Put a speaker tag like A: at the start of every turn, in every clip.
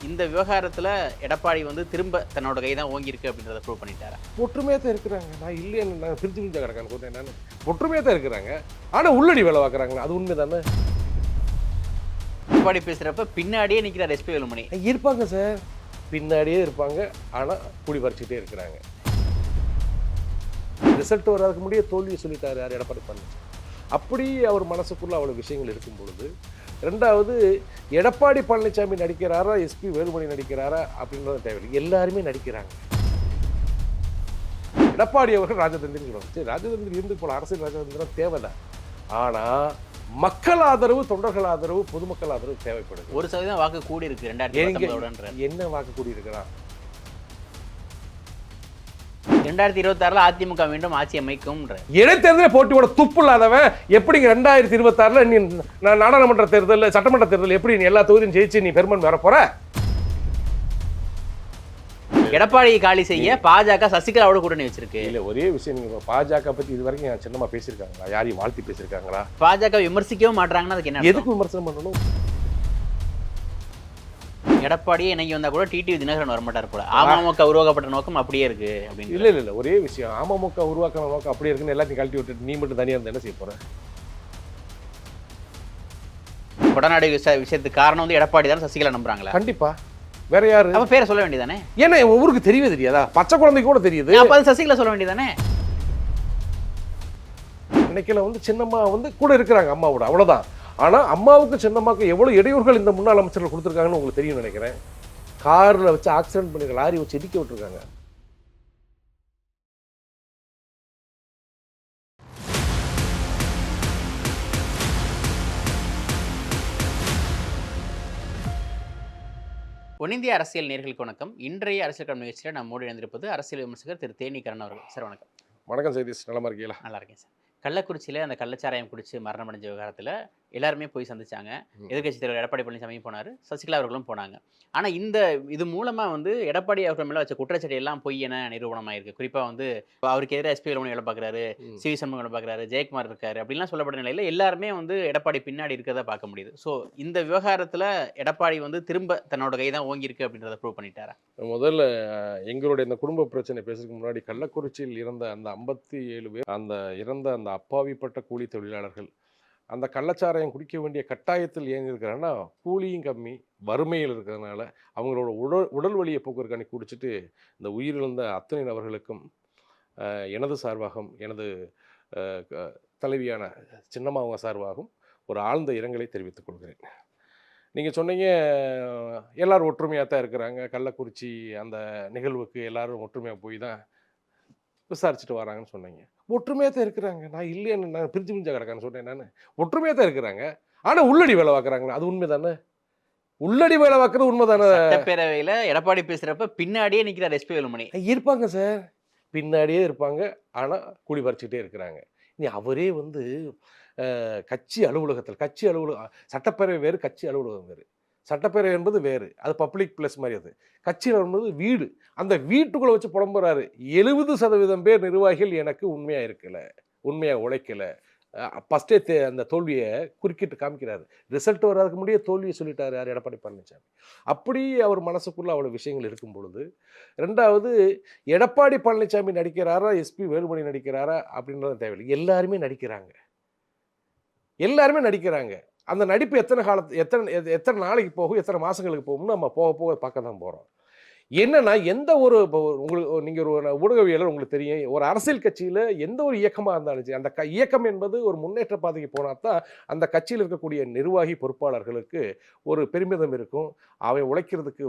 A: இந்த விவகாரத்தில் எடப்பாடி வந்து திரும்ப தன்னோட கை தான் ஓங்கியிருக்கு அப்படின்றத ப்ரூவ் பண்ணிட்டாரா?
B: ஒற்றுமையாக தான் இருக்கிறாங்க. நான் இல்லைன்னு நான் பிரிஞ்சு பிரிஞ்சா கிடக்கான்னு சொன்னேன். நான் ஒற்றுமையாக தான் இருக்கிறாங்க. ஆனால் உள்ளடி வேலை பார்க்குறாங்களா, அது உண்மை தானே?
A: எடப்பாடி பேசுகிறப்ப பின்னாடியே நிற்கிறார் எஸ்பி வேலுமணி.
B: இருப்பாங்க சார், பின்னாடியே இருப்பாங்க. ஆனால் கூடி பறிச்சுட்டே இருக்கிறாங்க. ரிசல்ட் வராதுக்கு முடிய தோல்வியை சொல்லிட்டாரு யார்? எடப்பாடி பழனிசாமி. அப்படி அவர் மனசுக்குள்ள அவ்வளோ விஷயங்கள் இருக்கும் பொழுது, ரெண்டாவது எடப்பாடி பழனிசாமி நடிக்கிறாரா, எஸ்பி வேலுமணி நடிக்கிறாரா அப்படின்றது தேவையில்லை. எல்லாருமே நடிக்கிறாங்க. எடப்பாடி அவர்கள் ராஜதந்திரன் சொல்லுவாங்க. சரி, ராஜதந்திரன் இருந்து போல, அரசியல் ராஜதந்திரம் தேவைதான். ஆனால் மக்கள் ஆதரவு, தொண்டர்கள் ஆதரவு, பொதுமக்கள் ஆதரவு தேவைப்படுது.
A: 1% வாக்கு கூடி இருக்கு 2019.
B: என்ன வாக்கு கூடி இருக்கிறான்?
A: 2026 அதிமுக மீண்டும் ஆட்சி அமைக்கும்.
B: இடைத்தேர்தலை போட்டியோட துப்பு இல்லாதவன் எப்படிங்க 2026 நீ நாடாளுமன்ற தேர்தல், சட்டமன்ற தேர்தல் எப்படி நீ எல்லா தொகுதியும் ஜெயிச்சு நீ பெருமன் வர போற?
A: எடப்பாடியை காலி செய்ய பாஜக சசிகலாவோட கூட்டணி வச்சிருக்கு.
B: இல்ல, ஒரே விஷயம், நீங்க பாஜக பத்தி இது வரைக்கும் சின்னமா பேசியிருக்காங்களா? யாரையும் வாழ்த்தி பேசியிருக்காங்களா?
A: பாஜக விமர்சிக்கவும் மாட்டாங்கன்னா அதுக்கு என்ன?
B: எதுக்கு விமர்சனம் பண்ணணும்?
A: எடப்பாடியே இணைங்கி வந்தா கூட டிடிவி தினகரன் வரமாட்டார் போல. அமமுக உருவாக்கப்பட்ட நோக்கம் அப்படியே இருக்கு அப்படின்னு.
B: இல்ல, ஒரே விஷயம், அமமுக உருவாக்கின நோக்கம் அப்படியே இருக்குன்னு எல்லாத்தையும் கழட்டி விட்டுட்டு நீ மட்டும் தனியா இருந்தா என்ன செய்ய போற?
A: கொடநாடு விஷயத்துக்கு காரணம் வந்து எடப்பாடி தான் சசிகலா நம்புறாங்களா?
B: கண்டிப்பா. வேற யாரு?
A: அப்ப பேரை சொல்ல வேண்டியதானே?
B: ஏன்னா ஊருக்கு தெரியவே தெரியாதா? பச்சை குழந்தைக்கு கூட தெரியுது.
A: அப்ப அது சசிகலா சொல்ல வேண்டியதானே?
B: நினைக்கல சின்னம்மா கூட இருக்கிறாங்க அம்மாவோட, அவ்வளவுதான். ஆனா அம்மாவுக்கு சின்னம்மாவுக்கு எவ்வளவு இடையூறுகள் இந்த முன்னாள் அமைச்சர்கள் கொடுத்துருக்காங்கன்னு உங்களுக்கு தெரியும் நினைக்கிறேன். கார்ல வச்சு ஆக்சிடென்ட் பண்ணி லாரி வச்சு இடிக்க விட்டுருக்காங்க.
A: ஒன்னிந்திய அரசியல் நேர்களுக்கு வணக்கம். இன்றைய அரசியல் களம் நிகழ்ச்சியில் நம்மோடு இணைந்திருப்பது அரசியல் விமர்சகர் திரு தேனிகரன் அவர்கள். சார் வணக்கம்.
B: வணக்கம் சதீஷ், நலமா இருக்கீங்களா?
A: நல்லா இருக்கேன் சார். கள்ளக்குறிச்சியில் அந்த கள்ளச்சாராயம் குடிச்சு மரணம் அடைஞ்ச விவகாரத்தில் எல்லாருமே போய் சந்திச்சாங்க. எதிர்க்கட்சித் தலைவர் எடப்பாடி பழனிசாமியும் போனார், சசிகலா அவர்களும் போனாங்க. ஆனால் இது மூலமாக வந்து எடப்பாடி அவர்கள் மேலே வச்ச குற்றச்சாட்டு எல்லாம் பொய் என நிரூபணமாயிருக்கு. குறிப்பாக வந்து அவருக்கு எதிராக எஸ்பி வேலுமணி வேலை பார்க்குறாரு, சிவி சண்முகம் வேலை பார்க்குறாரு, ஜெயக்குமார் இருக்காரு அப்படின்லாம் சொல்லப்பட்ட நிலையில் எல்லாருமே வந்து எடப்பாடி பின்னாடி இருக்கிறத பார்க்க முடியுது. ஸோ இந்த விவகாரத்தில் எடப்பாடி வந்து திரும்ப தன்னோட கை தான் ஓங்கியிருக்கு அப்படின்றத ப்ரூவ் பண்ணிட்டாரா?
B: முதல்ல எங்களுடைய இந்த குடும்ப பிரச்சனை பேசுறதுக்கு முன்னாடி கள்ளக்குறிச்சியில் இறந்த அந்த 57 பேர், அந்த இறந்த அந்த அப்பாவிப்பட்ட கூலி தொழிலாளர்கள் அந்த கள்ளச்சாராயம் குடிக்க வேண்டிய கட்டாயத்தில் ஏன் இருக்கிறாங்கன்னா, கூலியும் கம்மி, வறுமையில் இருக்கிறதுனால அவங்களோட உடல் வலியை போக்குறதுக்காண்டி குடிச்சிட்டு இந்த உயிரிழந்த அத்தனை நபர்களுக்கும் எனது சார்பாகவும் எனது தலைவியான சின்னம்மாவங்க சார்பாகவும் ஒரு ஆழ்ந்த இரங்கலை தெரிவித்துக் கொள்கிறேன். நீங்கள் சொன்னீங்க எல்லாரும் ஒற்றுமையாக தான் இருக்கிறாங்க, கள்ளக்குறிச்சி அந்த நிகழ்வுக்கு எல்லாரும் ஒற்றுமையாக போய் தான் விசாரிச்சுட்டு வராங்கன்னு சொன்னீங்க. ஒற்றுமையாக தான் இருக்கிறாங்க. நான் இல்லைன்னு நான் பிரிஞ்சு பிரிஞ்சா கிடக்கான்னு சொன்னேன். நான் ஒற்றுமையாக தான் இருக்கிறாங்க. ஆனால் உள்ளடி வேலை பார்க்குறாங்களா, அது உண்மை தானே? உள்ளடி வேலை பார்க்குறது உண்மை தானே?
A: சட்டப்பேரவையில் எடப்பாடி பேசுகிறப்ப பின்னாடியே நிற்கிறார் எஸ்பி வேலுமணி.
B: இருப்பாங்க சார், பின்னாடியே இருப்பாங்க. ஆனால் கூடி பறிச்சுக்கிட்டே இருக்கிறாங்க. நீ அவரே கட்சி அலுவலகம், சட்டப்பேரவை வேறு, கட்சி அலுவலகம் வேறு. சட்டப்பேரவை என்பது வேறு, அது பப்ளிக் பிளேஸ் மாதிரி. அது கட்சியில் என்பது வீடு. அந்த வீட்டுக்குள்ளே வச்சு புலம்புறாரு. 70% பேர் நிர்வாகிகள் எனக்கு உண்மையாக இருக்கல, உண்மையாக உழைக்கல. ஃபஸ்ட்டே அந்த தோல்வியை குறுக்கிட்டு காமிக்கிறாரு. ரிசல்ட் வராதுக்கு முடிய தோல்வியை சொல்லிட்டாரு யார்? எடப்பாடி பழனிசாமி. அப்படி அவர் மனசுக்குள்ள அவ்வளோ விஷயங்கள் இருக்கும் பொழுது, ரெண்டாவது எடப்பாடி பழனிசாமி நடிக்கிறாரா, எஸ்பி வேலுமணி நடிக்கிறாரா அப்படின்றது தேவையில்லை. எல்லாருமே நடிக்கிறாங்க. அந்த நடிப்பு எத்தனை நாளைக்கு போகும், எத்தனை மாதங்களுக்கு போகும்னு நம்ம போக போக பார்க்க தான் போகிறோம். என்னன்னா, எந்த ஒரு உங்களுக்கு நீங்கள் ஒரு ஊடகவியலர், உங்களுக்கு தெரியும், ஒரு அரசியல் கட்சியில் எந்த ஒரு இயக்கமாக இருந்தாலும் சரி, அந்த இயக்கம் என்பது ஒரு முன்னேற்ற பாதைக்கு போனால் தான் அந்த கட்சியில் இருக்கக்கூடிய நிர்வாகி பொறுப்பாளர்களுக்கு ஒரு பெருமிதம் இருக்கும். அவன் உழைக்கிறதுக்கு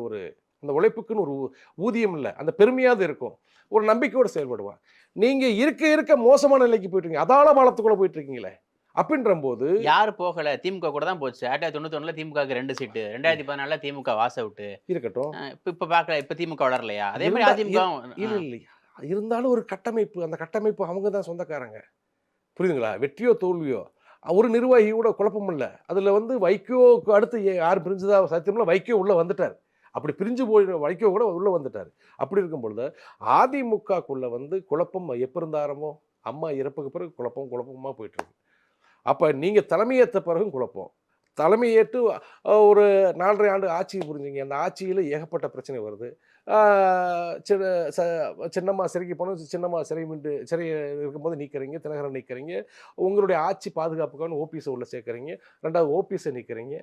B: அந்த உழைப்புக்குன்னு ஒரு ஊதியம் இல்லை, அந்த பெருமையாவது இருக்கும், ஒரு நம்பிக்கையோடு செயல்படுவான். நீங்கள் இருக்க மோசமான நிலைக்கு போயிட்டுருக்கீங்க, அதான பாலத்துக்குள்ளே போயிட்டுருக்கீங்களே. அப்படின்ற போது
A: யாரு போகல? திமுக கூட தான் போச்சு. 1991 திமுகவுக்கு 2 சீட்டு, 2014 திமுக வாஸ் அவுட்
B: இருக்கட்டும்.
A: இப்ப பார்க்கல, இப்ப திமுக வளரலையா? அதே மாதிரி அதிமுக
B: இல்லை இருந்தாலும் ஒரு கட்டமைப்பு, அந்த கட்டமைப்பு அவங்க தான் சொந்தக்காரங்க. புரியுதுங்களா? வெற்றியோ தோல்வியோ ஒரு நிர்வாகி கூட குழப்பம் இல்லை. அதில் வைகோக்கு அடுத்து யார் பிரிஞ்சுதா சத்தியம்ல வைகோ உள்ளே வந்துட்டார். அப்படி பிரிஞ்சு போய் வைகோ கூட உள்ளே வந்துட்டார். அப்படி இருக்கும் பொழுது அதிமுகக்குள்ளே குழப்பம் எப்போ இருந்தாரமோ, அம்மா இறப்புக்கு பிறகு குழப்பமாக போயிட்டு இருக்கு. அப்போ நீங்கள் தலைமையேற்ற பிறகும் குழப்பம், தலைமையேற்று ஒரு 4.5 ஆண்டு ஆட்சி புரிஞ்சுங்க. அந்த ஆட்சியில் ஏகப்பட்ட பிரச்சனை வருது. சின்ன சின்னம்மா சிறைக்கு போனோம், சின்னம்மா சிறை இருக்கும்போது நீக்கிறீங்க, தினகரன் நீக்கிறீங்க. உங்களுடைய ஆட்சி பாதுகாப்புக்கான ஓபிஎஸை உள்ள சேர்க்குறீங்க. 2வது ஓபிஎஸை நீக்கிறீங்க.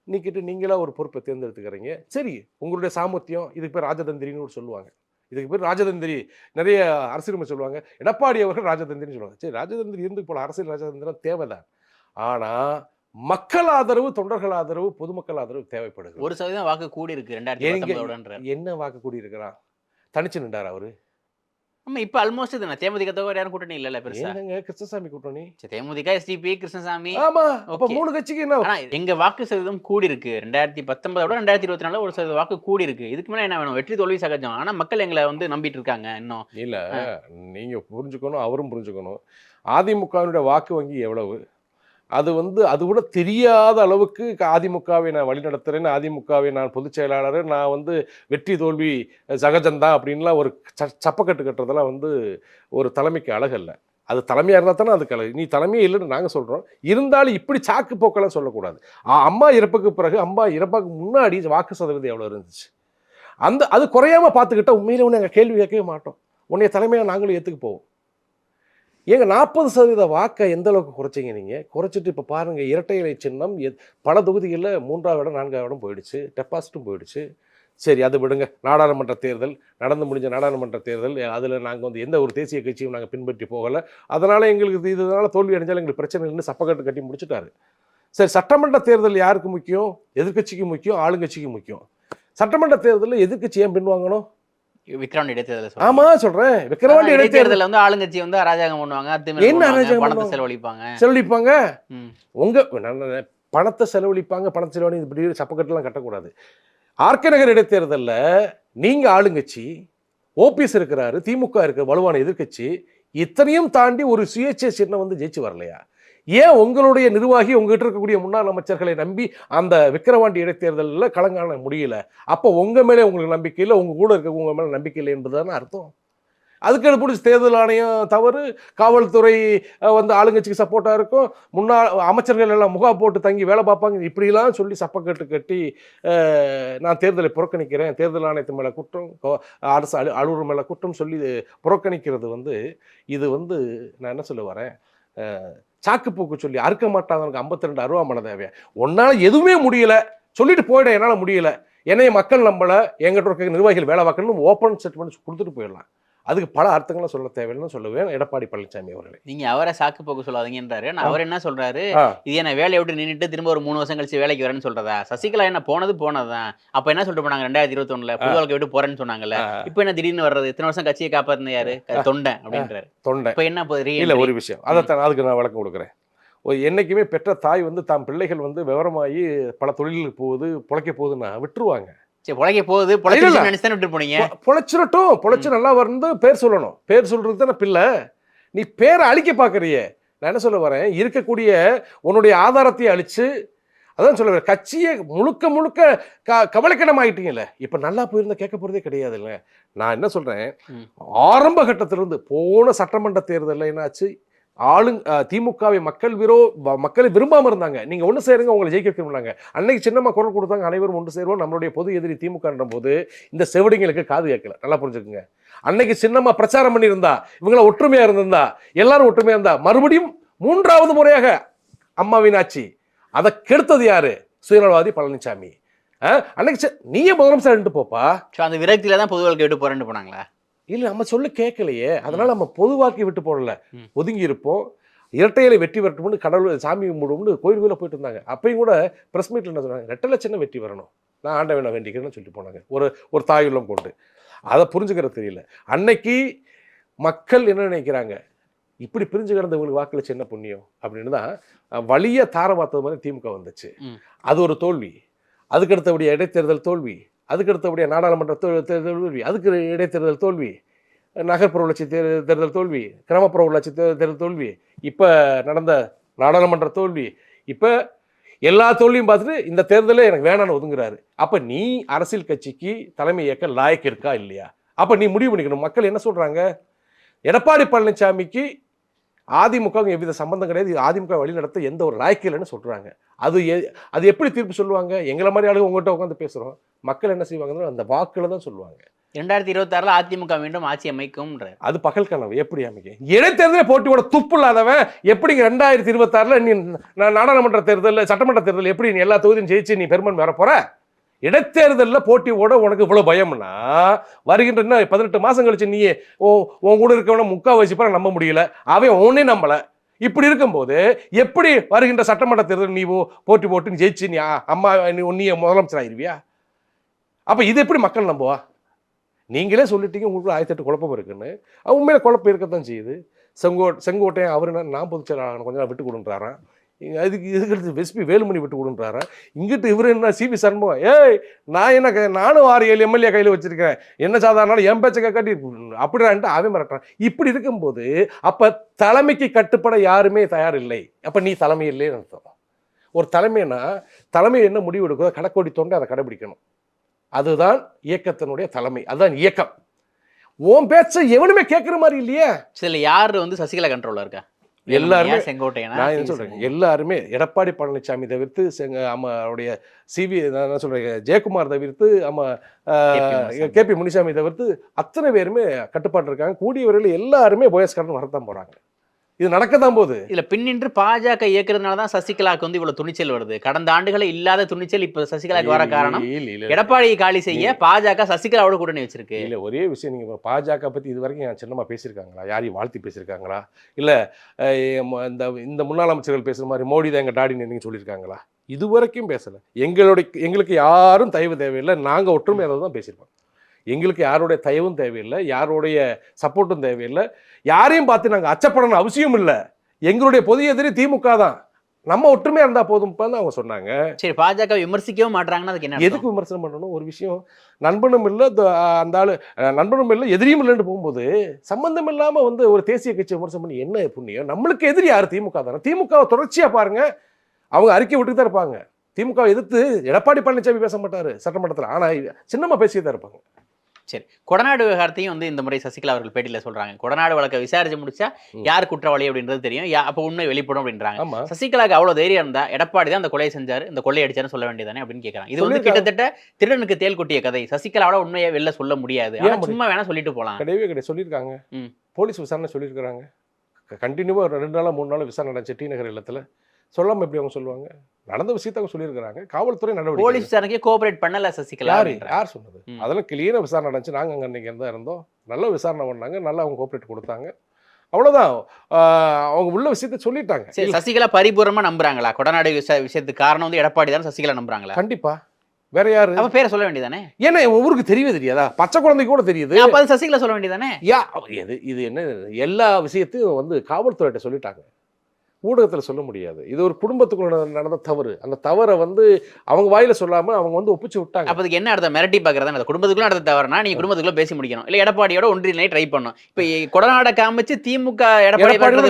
B: நீக்கிட்டு நீங்களா ஒரு பொறுப்பை தேர்ந்தெடுத்துக்கிறீங்க. சரி, உங்களுடைய சாமர்த்தியம், இதுக்கு பேர் ராஜதந்திரின்னு ஒரு சொல்லுவாங்க. இதுக்கு பேர் ராஜதந்திரி. நிறைய அரசியல் சொல்லுவாங்க, எடப்பாடி அவர்கள் ராஜதந்திரின்னு சொல்லுவாங்க. சரி, ராஜதந்திரி இருந்து போல, அரசியல் ராஜதந்திரம் தேவைதான். ஆனா மக்கள் ஆதரவு, தொண்டர்கள் ஆதரவு, பொதுமக்கள் ஆதரவு தேவைப்படுது.
A: 1% வாக்கு கூடி இருக்கு 2019
B: என்ன வாக்கு கூடி இருக்கிறான்? தனிச்சு நின்றார் அவரு.
A: ஆமா, இப்ப ஆல்மோஸ்ட் இதுனா தேமுதிக தவிர யாரும் கூட்டணி இல்லல பெருசா.
B: என்னங்க கிருஷ்ணசாமி கூட்டணி?
A: தேமுதிக, எஸ்டிபி, கிருஷ்ணசாமி.
B: ஆமா, அப்ப 3 கட்சிக்கு என்ன?
A: ஆனா எங்க வாக்கு சதவீதம் கூடி இருக்கு. 2019 விட 2024 1% வாக்கு கூடி இருக்கு. இதுக்கு மேல என்ன வேணும்? வெற்றி தோல்வி சகஜம். ஆனா மக்கள் எங்களை வந்து நம்பிட்டு இருக்காங்க இன்னும்.
B: இல்ல, நீங்க புரிஞ்சுக்கணும், அவரும் புரிஞ்சுக்கணும். அதிமுகவினுடைய வாக்கு வங்கி எவ்வளவு? அது அது கூட தெரியாத அளவுக்கு அதிமுகவை நான் வழிநடத்துறேன்னு, அதிமுகவை நான் பொதுச் செயலாளர், நான் வெற்றி தோல்வி சகஜம்தான் அப்படின்லாம் ஒரு சப்பக்கட்டு கட்டுறதெல்லாம் ஒரு தலைமைக்கு அழகல்ல. அது தலைமையாக இருந்தால் தானே அதுக்கு அழகு. நீ தலைமையே இல்லைன்னு நாங்கள் சொல்கிறோம். இருந்தாலும் இப்படி சாக்கு போக்கெல்லாம் சொல்லக்கூடாது. அம்மா இறப்புக்கு பிறகு, அம்மா இறப்புக்கு முன்னாடி வாக்கு சதவீதம் எவ்வளோ இருந்துச்சு? அது குறையாம பார்த்துக்கிட்டா உண்மையிலே நாங்கள் கேள்வி கேட்கவே மாட்டோம். உன்னைய தலைமையாக நாங்களும் ஏற்றுக்கு போவோம். ஏங்க 40% வாக்கை எந்த அளவுக்கு குறைச்சிங்க நீங்கள்? குறைச்சிட்டு இப்போ பாருங்கள், இரட்டை இலை சின்னம் பல தொகுதிகளில் 3ஆவது இடம் 4ஆவது இடம் போயிடுச்சு, டெபாசிட்டும் போயிடுச்சு. சரி, அது விடுங்க. நாடாளுமன்ற தேர்தல் நடந்து முடிஞ்ச நாடாளுமன்ற தேர்தல், அதில் நாங்கள் எந்த ஒரு தேசிய கட்சியும் நாங்கள் பின்பற்றி போகலை. அதனால் எங்களுக்கு இதனால் தோல்வி அடைஞ்சாலும் எங்களுக்கு பிரச்சனை இல்லைன்னு சப்பக்கட்டு கட்டி முடிச்சுட்டாரு. சரி, சட்டமன்ற தேர்தல் யாருக்கு முக்கியம்? எதிர்கட்சிக்கு முக்கியம், ஆளுங்கட்சிக்கு முக்கியம். சட்டமன்ற தேர்தலில் எதிர்கட்சி ஏன் பின்வாங்கணும்?
A: விக்ரவாண்டி இடைத்தேர்தல்.
B: ஆமா சொல்றேன், விக்ரவாண்டி இடைத்தேர்தல்
A: ஆளுங்கட்சி அராஜகம் பண்ணுவாங்க,
B: என்ன அராஜகம்
A: பணத்தை செலவழிப்பாங்க.
B: உங்க பணத்தை செலவழிப்பாங்க, பணத்தை செலவழி இப்படி சப்பக்கட்டுலாம் கட்டக்கூடாது. ஆர்கே நகர் இடைத்தேர்தலில் நீங்க ஆளுங்கட்சி, ஓபிஎஸ் இருக்கிறாரு, திமுக இருக்க வலுவான எதிர்கட்சி, இத்தனையும் தாண்டி ஒரு சுயேட்சை சின்னம் ஜெயிச்சு வரலையா? ஏன் உங்களுடைய நிர்வாகி உங்ககிட்ட இருக்கக்கூடிய முன்னாள் அமைச்சர்களை நம்பி அந்த விக்கிரவாண்டி இடைத்தேர்தலில் களங்காண முடியல? அப்போ உங்க மேலே உங்களுக்கு நம்பிக்கை இல்லை, உங்க கூட இருக்க உங்க மேலே நம்பிக்கை இல்லை என்பதுதானே அர்த்தம். அதுக்கு பிடிச்சி தேர்தல் ஆணையம் தவறு, காவல்துறை ஆளுங்கட்சிக்கு சப்போர்ட்டாக இருக்கும், முன்னாள் அமைச்சர்கள் எல்லாம் முகா போட்டு தங்கி வேலை பார்ப்பாங்க, இப்படிலாம் சொல்லி சப்பக்கட்டு கட்டி நான் தேர்தலை புறக்கணிக்கிறேன், தேர்தல் ஆணையத்து மேலே குற்றம், அரசு அலுவலர் மேலே குற்றம் சொல்லி புறக்கணிக்கிறது இது நான் என்ன சொல்ல வரேன், சாக்குப்போக்கு சொல்லி அறுக்க மாட்டாதவனுக்கு 52 அருவாமனை தேவையா? உன்னால் எதுவுமே முடியலை சொல்லிட்டு போயிட, என்னால் முடியலை, என்னைய மக்கள் நம்பலை, எங்கிட்ட இருக்க நிர்வாகிகள் வேலை பார்க்கணும்னு ஓப்பன் ஸ்டேட்மெண்ட் கொடுத்துட்டு போயிடலாம். அதுக்கு பல அர்த்தங்களும் சொல்ல தேவைன்னு சொல்லுவேன் எடப்பாடி பழனிசாமி அவர்களே.
A: நீங்க அவரை சாக்கு போக்கு சொல்லாதீங்கன்றாரு. அவர் என்ன சொல்றாரு, இது என்ன வேலையை விட்டு நின்றுட்டு திரும்ப ஒரு 3 வருஷம் கழிச்சு வேலைக்கு வரேன்னு சொல்றதா? சசிகலா என்ன போனதுதான். அப்ப என்ன சொல்லிட்டு போனாங்க, 2021 பொது வாழ்க்கை விட்டு போறேன்னு சொன்னாங்கல்ல, இப்ப என்ன திடீர்னு வர்றது? இத்தனை வருஷம் கட்சியை காப்பாத்தின யாரு? தொண்டை அப்படின்றாரு. தொண்டை இப்ப என்ன இல்ல
B: ஒரு விஷயம், அதைத்தான் அதுக்கு நான் விளக்கம் கொடுக்குறேன். என்னைக்குமே பெற்ற தாய் தாம் பிள்ளைகள் விவரமாகி பல தொழிலுக்கு போகுது, பிழைக்க போகுதுன்னா விட்டுருவாங்க.
A: பொழைக்க போகுது,
B: பொழைச்சு நல்லா பேர் சொல்லணும். பேர் சொல்றது தானே பிள்ளை. நீ பேரை அழிக்க பாக்குறிய. நான் என்ன சொல்ல வரேன், இருக்கக்கூடிய உன்னுடைய ஆதாரத்தை அழிச்சு, அதான் சொல்ல வரேன், கட்சியை முழுக்க கவலைக்கிடம் ஆயிட்டீங்கல்ல. இப்ப நல்லா போயிருந்தா கேட்க போறதே கிடையாது இல்ல. நான் என்ன சொல்றேன், ஆரம்ப கட்டத்திலிருந்து போன சட்டமன்ற தேர்தலில் என்னாச்சு, திமுகவை மக்களை விரும்பாம இருந்தாங்க. நீங்க ஒண்ணு சேருங்க, உங்களை ஜெயிக்க வைக்கிறாங்க. அன்னைக்கு சின்னமா குரல் கொடுத்தாங்க, அனைவரும் ஒன்று சேருவோம், நம்மளுடைய பொது எதிரி திமுக போது இந்த செவடிங்களுக்கு காது கேட்கல. நல்லா புரிஞ்சுக்குங்க. அன்னைக்கு சின்னமா பிரச்சாரம் பண்ணி இருந்தா, இவங்கள ஒற்றுமையா இருந்திருந்தா, எல்லாரும் ஒற்றுமையா இருந்தா, மறுபடியும் 3வது முறையாக அம்மாவின் ஆட்சி. அதை கெடுத்தது யாரு? சுயநலவாதி பழனிசாமி. அன்னைக்கு நீயே முதலமைச்சர் போப்பா.
A: அந்த விரக்தியில தான் பொது வாழ்க்கை விட்டு போறேன்னு போனாங்களா?
B: இல்லை, நம்ம சொல்ல கேட்கலையே, அதனால நம்ம பொது வாழ்க்கை விட்டு போடல, ஒதுங்கி இருப்போம். இரட்டையில வெற்றி வரட்டும்னு கடவுள் சாமி கும்பிடும்னு கோயிலுக்குள்ள போயிட்டு இருந்தாங்க. அப்பயும் கூட பிரஸ் மீட்ல என்ன சொன்னாங்க, ரெட்டலை சின்ன வெற்றி வரணும், நான் ஆண்டவனை வேண்டிக்கிறேன்னு சொல்லிட்டு போனாங்க, ஒரு தாயுள்ளம் கொண்டு. அதை புரிஞ்சுக்கிறது தெரியல. அன்னைக்கு மக்கள் என்ன நினைக்கிறாங்க, இப்படி பிரிஞ்சு கிடந்தவங்களுக்கு வாக்குல சின்ன புண்ணியம் அப்படின்னு தான் வழிய தார பார்த்தது மாதிரி திமுக வந்துச்சு. அது ஒரு தோல்வி. அதுக்கடுத்தபடிய இடைத்தேர்தல் தோல்வி, அதுக்கடுத்தபடியாக நாடாளுமன்ற தேர்தல் தோல்வி, அதுக்கு இடைத்தேர்தல் தோல்வி, நகர்ப்புற உள்ளாட்சி தேர்தல் தோல்வி, கிராமப்புற உள்ளாட்சி தேர்தல் தோல்வி, இப்போ நடந்த நாடாளுமன்ற தோல்வி, இப்போ எல்லா தோல்வியும் பார்த்துட்டு இந்த தேர்தலே எனக்கு வேணான்னு ஒதுங்குறாரு. அப்போ நீ அரசியல் கட்சிக்கு தலைமை இயக்க லாயக்கு இருக்கா இல்லையா? அப்போ நீ முடிவு பண்ணிக்கணும். மக்கள் என்ன சொல்கிறாங்க, எடப்பாடி பழனிசாமிக்கு அதிமுக எவ்வித சம்பந்தம் கிடையாது, அதிமுக வழி நடத்த எந்த ஒரு லாய்க்கு இல்லைன்னு சொல்றாங்க. அது எப்படி தீர்ப்பு சொல்லுவாங்க? எங்களை மாதிரி ஆளுங்க உங்கள்கிட்ட உட்காந்து பேசுறோம், மக்கள் என்ன செய்வாங்கன்னா அந்த வாக்குல தான் சொல்லுவாங்க.
A: 2026ல அதிமுக மீண்டும் ஆட்சி அமைக்கும்ன்ற.
B: அது பகல் கனவு. எப்படி அமைக்கும்? இடைத்தேர்தலில் போட்டியோட துப்பு இல்லாதவன் எப்படிங்க 2026ல நீ நாடாளுமன்ற தேர்தல், சட்டமன்ற தேர்தல் எப்படி நீ எல்லா தொகுதியும் ஜெயிச்சு நீ பெருமன் வர போற? இடைத்தேர்தலில் போட்டியோட உனக்கு இவ்வளவு பயம்னா, வருகின்ற 18 மாசம் கழிச்சு நீ உன் கூட இருக்கவன முக்காவாசி பேரை நம்ப முடியல, அவன் உன்னே நம்பல. இப்படி இருக்கும்போது எப்படி வருகின்ற சட்டமன்ற தேர்தல் நீ போட்டி போட்டு ஜெயிச்சு நீ அம்மா நீ முதலமைச்சர் ஆயிருவியா? அப்ப இது எப்படி மக்கள் நம்புவா? நீங்களே சொல்லிட்டீங்க உங்களுக்கு 1008 குழப்பம் இருக்குன்னு. உண்மையில குழப்பம் இருக்கத்தான் செய்யுது. செங்கோட்டையன் அவரு நான் பொதுச்செயலாளர் ஆகணும், கொஞ்சம் விட்டு கொடுன்றாரான். இதுக்கு எஸ்பி வேலுமணி விட்டு கொடுன்றாரான். இங்கிட்டு இவரு என்ன சிவி சண்முகம், ஏய் நான் என்ன நானும் 6-7 எம்எல்ஏ கையில் வச்சிருக்கேன், என்ன சாதாரண என் பேச்சை காட்டி அப்படின்ட்டு அவன் மிரட்டுறான். இப்படி இருக்கும்போது அப்ப தலைமைக்கு கட்டுப்பட யாருமே தயார் இல்லை. அப்ப நீ தலைமை இல்லைன்னு அர்த்தம். ஒரு தலைமைனா தலைமை என்ன முடிவு எடுக்குதோ கடைக்கோடி தொண்டை அதை கடைபிடிக்கணும். அதுதான் இயக்கத்தினுடைய தலைமை, அதுதான் இயக்கம். உன் பேச்ச எவனுமே கேட்கிற மாதிரி இல்லையே.
A: சில யாரு வந்து சசிகலா கண்ட்ரோல்ல இருக்கா?
B: எல்லாருமே
A: செங்கோட்டையனா?
B: நான் என்ன சொல்றேன், எல்லாருமே எடப்பாடி பழனிசாமி தவிர்த்து அவருடைய சிவி நான் சொல்றேன் ஜெயக்குமார் தவிர்த்து கேபி முனிசாமி தவிர்த்து அத்தனை பேருமே கட்டுப்பாட்டு இருக்காங்க. கூடியவர்கள் எல்லாருமே போயஸ்காரன் வரத்தான் போறாங்க. இது நடக்கத்தான் போகுது.
A: இல்ல பின்னின்று பாஜக இயக்குறதுனால தான் சசிகலாவுக்கு வந்து இவ்வளவு துணிச்சல் வருது. கடந்த ஆண்டுகளே இல்லாத துணிச்சல் இப்ப சசிகலாவுக்கு வர காரணம் எடப்பாடியை காலி செய்ய பாஜக சசிகலாவோட கூட்டணி வச்சிருக்கு.
B: இல்ல ஒரே விஷயம், நீங்க பாஜக பத்தி இது வரைக்கும் சின்னமா பேசியிருக்காங்களா? யாரையும் வாழ்த்தி பேசியிருக்காங்களா? இல்ல இந்த முன்னாள் அமைச்சர்கள் பேசுற மாதிரி மோடி தான் எங்க டாடின்னு நீங்க சொல்லியிருக்காங்களா? இது வரைக்கும் பேசல. எங்களுக்கு யாரும் தயவு தேவையில்லை, நாங்க ஒற்றுமையாக தான் பேசியிருப்போம். எங்களுக்கு யாருடைய தயவும் தேவையில்லை, யாருடைய சப்போர்ட்டும் தேவையில்லை, யாரையும் பார்த்து நாங்கள் அச்சப்படணும் அவசியம் இல்லை. எங்களுடைய பொது எதிரி திமுக தான், நம்ம ஒற்றுமையா இருந்தா போதும் அவங்க சொன்னாங்க.
A: சரி, பாஜக விமர்சிக்கவும் மாட்டாங்கன்னா அதுக்கு என்ன?
B: எதுக்கு விமர்சனம் பண்ணணும்? ஒரு விஷயம், நண்பனும் இல்லை அந்த ஆளு நண்பனும் இல்லை எதிரியும் இல்லைன்னு போகும்போது சம்பந்தம் இல்லாம ஒரு தேசிய கட்சி விமர்சனம் பண்ணி என்ன புண்ணியம்? நம்மளுக்கு எதிரி யாரு? திமுக தானே. திமுகவை தொடர்ச்சியா பாருங்க, அவங்க அறிக்கை விட்டு தான் இருப்பாங்க. திமுக எதிர்த்து எடப்பாடி பழனிசாமி பேச மாட்டாரு சட்டமன்றத்தில், ஆனா சின்னமா பேசியே தான் இருப்பாங்க.
A: சரி, கொடநாடு விவகாரத்தையும் வந்து இந்த முறை சசிகலா அவர்கள் பேட்டியில சொல்றாங்க. கொடநாடு வழக்கை விசாரிச்சு முடிச்சா யார் குற்றவாளி அப்படின்றது தெரியும், அப்ப உண்மை வெளிப்படும் அப்படின்றாங்க. சசிகலாவுக்கு அவ்வளவு தைரியம் இருந்தா எடப்பாடி தான் அந்த கொலையை செஞ்சாரு, இந்த கொள்ளை அடிச்சாரு சொல்ல வேண்டியதானே அப்படின்னு கேட்கறாங்க. இது வந்து கிட்டத்தட்ட திருடனுக்கு தேல் கொட்டிய கதை. சசிகலாவோட உண்மையை வெளில சொல்ல முடியாது, சும்மா வேணா சொல்லிட்டு போலாம்.
B: கிடையவே கிடையாது, சொல்லியிருக்காங்க. போலீஸ் விசாரணை சொல்லியிருக்காங்க. கண்டினியூவா 2 நாளா 3 நாள் விசாரணை நடந்துச்சு டி நகர் இல்லத்துல. சொல்லாம எப்படி அவங்க சொல்லுவாங்க? நடந்த விஷயத்த அவங்க சொல்லியிருக்காங்க. காவல்துறை நடவடிக்கை,
A: போலீஸ் விசாரணைக்கு கோஆபரேட் பண்ணல சசிகலா.
B: யார் சொன்னது? அதெல்லாம் கிளியரா விசாரணை நடந்துச்சு. நாங்க அங்க அன்னைக்கு தான் இருந்தோம். நல்ல விசாரணை பண்ணாங்க, நல்லா அவங்க கோஆபரேட் கொடுத்தாங்க. அவ்வளவுதான். அவங்க உள்ள விஷயத்த சொல்லிட்டாங்க.
A: சரி, சசிகலா பரிபூர்ணமா நம்புறாங்களா கொடநாடு விஷயத்துக்கு காரணம் வந்து எடப்பாடி தான் சசிகலா நம்புறாங்களா?
B: கண்டிப்பா. வேற யாரு?
A: அப்ப பேரை சொல்ல வேண்டியதானே?
B: ஏன்னா ஒவ்வொருக்கு தெரியவே தெரியாதா? பச்சை குழந்தைக்கு கூட தெரியுது.
A: அப்ப அது சசிகலா சொல்ல வேண்டியதானே?
B: இது என்ன, எல்லா விஷயத்தையும் காவல்துறையிட்ட சொல்லிட்டாங்க, ஊடகத்தில் சொல்ல முடியாது. இது ஒரு குடும்பத்துக்குள்ள நடந்த தவறு. அந்த தவறை அவங்க வாயில சொல்லாம அவங்க ஒப்பிச்சு விட்டாங்க.
A: அப்ப அதுக்கு என்ன அர்த்தம்? மிரட்டி பாக்குறதா? அந்த குடும்பத்துக்குள்ள நடந்த தவறுனா நீங்க குடும்பத்துக்குள்ள பேசி முடிக்கணும், இல்ல எடப்பாடியோட ஒன்றிணைய ட்ரை பண்ணணும். இப்ப கொடநாட காமிச்சு திமுக எடப்பாடியோட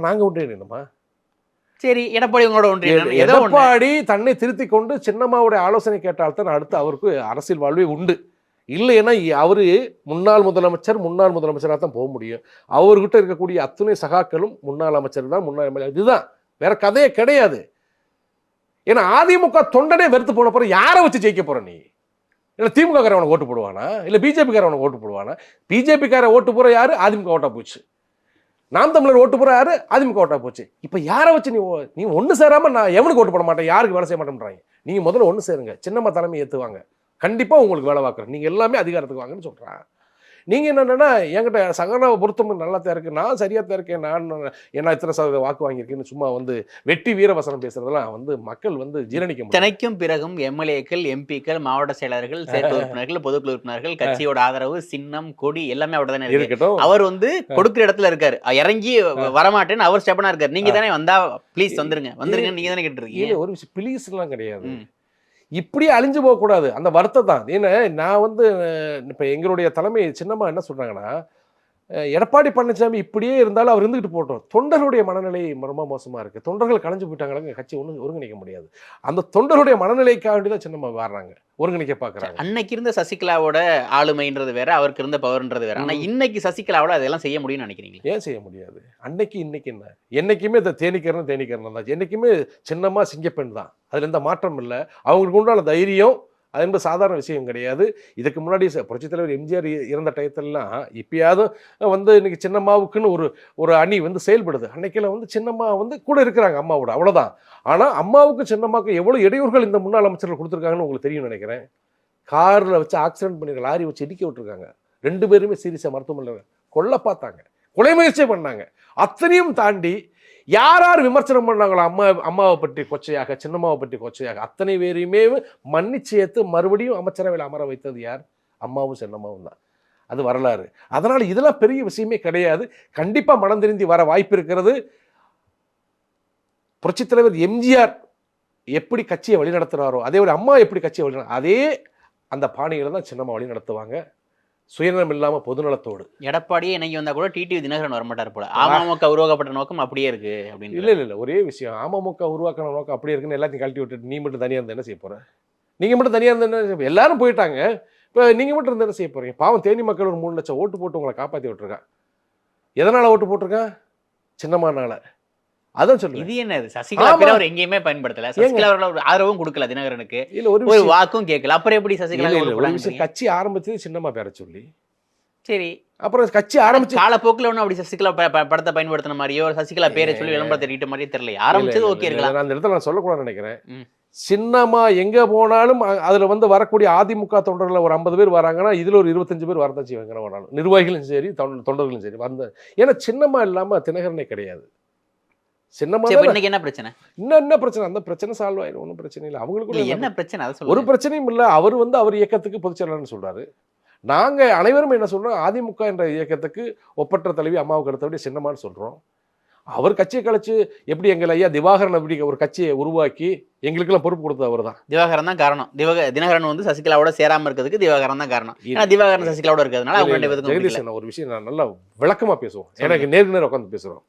A: நாங்க
B: ஒன்றிணையணுமா?
A: சரி, எடப்பாடி உங்களோட ஒன்றிணையணும்.
B: எடப்பாடி தன்னை திருத்திக் கொண்டு சின்னம்மாவுடைய ஆலோசனை கேட்டால்தான் அடுத்து அவருக்கு அரசியல் வாழ்வே உண்டு. இல்லைன்னா அவரு முன்னாள் முதலமைச்சராக தான் போக முடியும். அவர்கிட்ட இருக்கக்கூடிய அத்துணை சகாக்களும் முன்னாள் அமைச்சர் தான், முன்னாள் எம்எல்ஏ. இதுதான், வேற கதையே கிடையாது. ஏன்னா அதிமுக தொண்டனே வெறுத்து போன போற யாரை வச்சு ஜெயிக்க போற நீ? இல்லை திமுக காரவனை ஓட்டு போடுவானா? இல்லை பிஜேபி காரவனை ஓட்டு போடுவானா? பிஜேபி கார ஓட்டு போற யாரு? அதிமுக ஓட்டா போச்சு. நாம் தமிழர் ஓட்டு போற யாரு? அதிமுக ஓட்டா போச்சு. இப்ப யாரை வச்சு நீ ஒண்ணு சேராம நான் எவனுக்கு ஓட்டு போட மாட்டேன், யாருக்கு வேலை செய்ய மாட்டேன்றாங்க. நீங்க முதல்ல ஒண்ணு சேருங்க, சின்னம்மா தலைமை ஏத்துவாங்க, கண்டிப்பா உங்களுக்கு வேலை பார்க்குறேன், நீங்க எல்லாமே அதிகாரத்துக்கு வாங்கன்னு சொல்றேன். நீங்க என்னன்னா என்கிட்ட சகன பொருத்தம் நல்லா தான் இருக்கு, நான் சரியா தான் இருக்கேன், நான் என்ன இத்தனை சதவீத வாக்கு வாங்கியிருக்கேன்னு சும்மா வெட்டி வீரவசனம் பேசுறதெல்லாம் மக்கள் ஜீரணிக்க முடியும்.
A: இத்தனைக்கும் பிறகும் எம்எல்ஏக்கள், எம்பிக்கள், மாவட்ட செயலர்கள், செயற்குழு உறுப்பினர்கள், பொதுக்குழு உறுப்பினர்கள், கட்சியோட ஆதரவு, சின்னம், கொடி எல்லாமே அவர் தானே இருக்கட்டும். அவர் கொடுக்குற இடத்துல இருக்காரு, இறங்கி வரமாட்டேன்னு அவர் ஸ்டெப்பனா இருக்காரு. நீங்க தானே வந்தா ப்ளீஸ் வந்துருங்க நீங்க தானே கேட்டு இருக்கீங்க.
B: ஒரு விஷயம் ப்ளீஸ் எல்லாம் கிடையாது, இப்படியே அழிஞ்சு போகக்கூடாது, அந்த வருத்தம் தான். ஏன்னா நான் இப்போ எங்களுடைய தலைமை சின்னம்மா என்ன சொல்றாங்கன்னா, எடப்பாடி பழனிசாமி இப்படியே இருந்தாலும் அவர் இருந்துகிட்டு போட்டோம். தொண்டர்களுடைய மனநிலை ரொம்ப மோசமா இருக்கு. தொண்டர்கள் கலைஞ்சு போயிட்டாங்க, கட்சி ஒருங்கிணைக்க முடியாது. அந்த தொண்டருடைய மனநிலைக்காக வேண்டி தான் சின்னம்மா வர்றாங்க, ஒருங்கிணைக்க பாக்குறாங்க.
A: அன்னைக்கு இருந்த சசிகலாவோட ஆளுமைன்றது வேற, அவருக்கு இருந்த பவர்ன்றது வேற. ஆனா இன்னைக்கு சசிகலாவோட அதெல்லாம் செய்ய முடியும்னு நினைக்கிறீங்களா?
B: ஏன் செய்ய முடியாது? அன்னைக்கு இன்னைக்கு என்ன? என்னைக்குமே இந்த தேனீக்கரன் தான். என்னைக்குமே சின்னம்மா சிங்கப்பெண் தான். அதுல எந்த மாற்றம் இல்லை. அவங்களுக்கு உண்டான தைரியம் அது என்பது சாதாரண விஷயம் கிடையாது. இதுக்கு முன்னாடி புரட்சித் தலைவர் எம்ஜிஆர் இறந்த டயத்திலலாம் இப்பயாவது இன்னைக்கு சின்னம்மாவுக்குன்னு ஒரு அணி செயல்படுது. அன்னைக்கெல்லாம் சின்னம்மா கூட இருக்கிறாங்க அம்மாவோட, அவ்வளவுதான். ஆனா அம்மாவுக்கும் சின்னம்மாவுக்கும் எவ்வளவு இடையூறுகள் இந்த முன்னாள் அமைச்சர்கள் கொடுத்துருக்காங்கன்னு உங்களுக்கு தெரியும் நினைக்கிறேன். கார்ல வச்சு ஆக்சிடென்ட் பண்ணிருக்க, லாரி வச்சு இடிக்க விட்டுருக்காங்க. 2 பேருமே சீரியஸா மருத்துவமனையில் கொல்ல பார்த்தாங்க, கொலை முயற்சியே பண்ணாங்க. அத்தனையும் தாண்டி யார் விமர்சனம் பண்ணாங்களோ அம்மாவை பற்றி கொச்சையாக, சின்னம்மாவை பற்றி கொச்சையாக, அத்தனை பேரையுமே மன்னிச்சு ஏற்று மறுபடியும் அமைச்சரவையில் அமர வைத்தது யார்? அம்மாவும் சின்னம்மாவும் தான். அது வரலாறு. அதனால இதெல்லாம் பெரிய விஷயமே கிடையாது. கண்டிப்பா மனம் திருந்தி வர வாய்ப்பு இருக்கிறது. புரட்சித் தலைவர் எம்ஜிஆர் எப்படி கட்சியை வழி நடத்துறாரோ அதே ஒரு அம்மா எப்படி கட்சியை வழி அதே அந்த பாணிகளை தான் சின்னம்மா வழி நடத்துவாங்க, சுயநலம் இல்லாம பொதுநலத்தோடு.
A: எடப்பாடியே இன்னைக்கு வந்தா கூட டிடிவி தினகரன் வரமாட்டார் போல. அமமுக உருவாக்கப்பட்ட நோக்கம் அப்படியே இருக்கு அப்படின்னு.
B: இல்ல ஒரே விஷயம், அமமுக உருவாக்கின நோக்கம் அப்படியே இருக்குன்னு எல்லாத்தையும் கழட்டி விட்டுட்டு நீ மட்டும் தனியா இருந்தா என்ன செய்ய போற? நீங்க மட்டும் தனியா இருந்தா எல்லாரும் போயிட்டாங்க, இப்போ நீங்க மட்டும் இருந்தா என்ன செய்ய போறீங்க? பாவம் தேனி மக்கள் ஒரு 3 லட்சம் ஓட்டு போட்டு உங்களை காப்பாற்றி விட்டுருக்கான். எதனால ஓட்டு போட்டிருக்கான்? சின்னம்மானால. அதான் சொல்லுங்க.
A: இது என்னது? சசிகலா பேர் அவர் எங்கேயுமே பயன்படுத்தல. சசிகலா அவர்கள் ஒரு ஆதரவும் கொடுக்கல தினகரனுக்கு, இல்ல ஒரு வாக்கும் கேட்கல. அப்புறம் எப்படி சசிகலா?
B: ஒரு விஷயம், கட்சி ஆரம்பிச்சது சின்னம்மா பேர சொல்லி.
A: சரி,
B: அப்புறம் கட்சி ஆரம்பிச்சு
A: காலப்போக்கில் ஒன்றும் அப்படி சசிகலா படத்தை பயன்படுத்தின மாதிரியோ சசிகலா பேரை சொல்லி விளம்பரம் தெரிவிட்ட மாதிரியே தெரியல. ஆரம்பிச்சது ஓகே இருக்கலாம்.
B: அந்த இடத்துல நான் சொல்லக்கூடாதுன்னு நினைக்கிறேன். சின்னம்மா எங்க போனாலும் அதுல வரக்கூடிய அதிமுக தொண்டர்கள் ஒரு 50 பேர் வராங்கன்னா இதுல ஒரு 25 பேர் வரதான் செய்வாங்க. நிர்வாகிகளும் சரி தொண்டர்களும் சரி ஏன்னா சின்னம்மா இல்லாம தினகரனே கிடையாது. சின்னம்மா
A: என்ன பிரச்சனை?
B: என்ன பிரச்சனை? அந்த பிரச்சனை சால்வ் ஆயிடும், ஒன்றும் பிரச்சனை இல்லை. அவங்களுக்கு
A: என்ன பிரச்சனை?
B: ஒரு பிரச்சனையும் இல்லை. அவர் இயக்கத்துக்கு பொதுச் செயலாளர்னு சொல்றாரு. நாங்க அனைவரும் என்ன சொல்றோம்? அதிமுக என்ற இயக்கத்துக்கு ஒப்பற்ற தலைவி அம்மாவுக்கு அடுத்தபடி சின்னம்மான்னு சொல்றோம். அவர் கட்சியை கழிச்சு எப்படி எங்கள் ஐயா திவாகரன் அப்படி ஒரு கட்சியை உருவாக்கி எங்களுக்கெல்லாம் பொறுப்பு கொடுத்தது அவர் தான்.
A: திவாகரன் தான் காரணம். தினகரன் சசிகலாவோட சேராம இருக்கிறதுக்கு திவாகரன் தான் காரணம். ஏன்னா திவாகரன் சசிகலாவோட இருக்கிறதுனால அவங்க 2 பேருக்கும்.
B: ஜெகதீஷன், ஒரு விஷயம் நான் நல்லா விளக்கமா பேசுவோம், எனக்கு நேருக்கு உட்காந்து பேசுறோம்.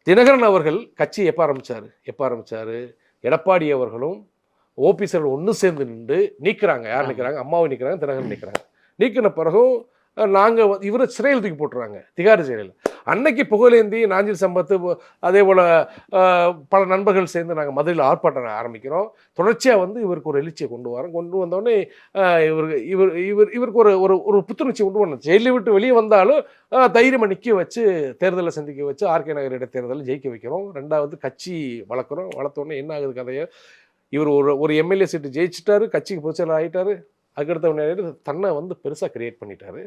B: தினகரன் அவர்கள் கட்சி எப்ப ஆரம்பிச்சாரு? எடப்பாடி அவர்களும் ஓபிஎஸ் ஒன்று சேர்ந்து நின்று நீக்கிறாங்க. யார் நிற்கிறாங்க? அம்மாவை நிற்கிறாங்க, தினகரன் நிற்கிறாங்க. நீக்கின பிறகும் நாங்கள் இவரை சிறையில் தூக்கி போட்டுருவாங்க, திகார் சிறையில். அன்னைக்கு புகழேந்தி, நாஞ்சில் சம்பத்து, அதே போல் பல நண்பர்கள் சேர்ந்து நாங்கள் மதுரையில் ஆர்ப்பாட்டம் ஆரம்பிக்கிறோம். தொடர்ச்சியாக இவருக்கு ஒரு எழுச்சியை கொண்டு வந்தோடனே இவருக்கு ஒரு புத்துணர்ச்சி கொண்டு வந்தோம். ஜெயிலை விட்டு வெளியே வந்தாலும் தைரியமாக நிற்க வச்சு தேர்தலை சந்திக்க வச்சு ஆர்கே நகர் இடைத்தேர்தலில் ஜெயிக்க வைக்கிறோம். 2வது கட்சி வளர்த்தோடனே என்ன ஆகுது கதையை? இவர் ஒரு எம்எல்ஏ சீட்டு ஜெயிச்சிட்டாரு, கட்சிக்கு பொதுச்செயலாளர் ஆகிட்டாரு. அதுக்கடுத்த தன்னை பெருசாக கிரியேட் பண்ணிட்டாரு.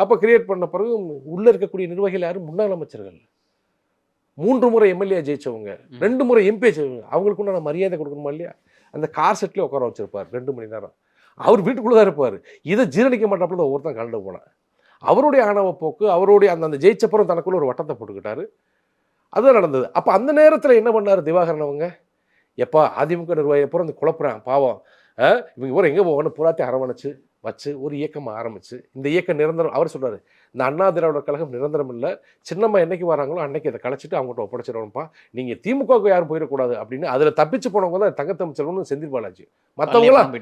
B: அப்போ கிரியேட் பண்ண பிறகு உள்ளே இருக்கக்கூடிய நிர்வாகிகள் யாரும் முன்னாள் அமைச்சர்கள், 3 முறை எம்எல்ஏ ஜெயிச்சவங்க, 2 முறை எம்பி ஜெயிச்சவங்க. அவங்களுக்கு உண்டான மரியாதை கொடுக்கணுமா இல்லையா? அந்த கார் செட்லேயே உட்கார வச்சிருப்பார் 2 மணி நேரம். அவர் வீட்டுக்குள்ளே தான் இருப்பார். இதை ஜீரணிக்க மாட்டாப்புல தான் ஒருத்தன் கலந்து போனான். அவருடைய ஆணவ போக்கு, அவருடைய அந்த ஜெயிச்சப்புறம் தனக்குள்ள ஒரு வட்டத்தை போட்டுக்கிட்டாரு. அதுதான் நடந்தது. அப்போ அந்த நேரத்தில் என்ன பண்ணார் திவாகரன் அவங்க? எப்பா அதிமுக நிர்வாகி அப்புறம் அந்த குழப்புறான் பாவம், இவங்க ஊர் எங்கே போவான்னு புறாத்தை அரவணைச்சு வச்சு ஒரு இயக்கமாக ஆரம்பிச்சு, இந்த இயக்கம் நிரந்தரம். அவர் சொல்றாரு, இந்த அண்ணா திராவிடர் கழகம் நிரந்தரம் இல்லை, சின்னம்மா என்னைக்கு வராங்களோ அன்னைக்கு இதை கலைச்சிட்டு அவங்ககிட்ட ஒப்படைச்சிடணும்ப்பா, நீங்கள் திமுகவுக்கு யாரும் போயிடக்கூடாது அப்படின்னு. அதில் தப்பிச்சு போனவங்க தான் தங்கத்தமிச்சல்னு செந்தில் பாலாஜி. மற்றவங்களாம்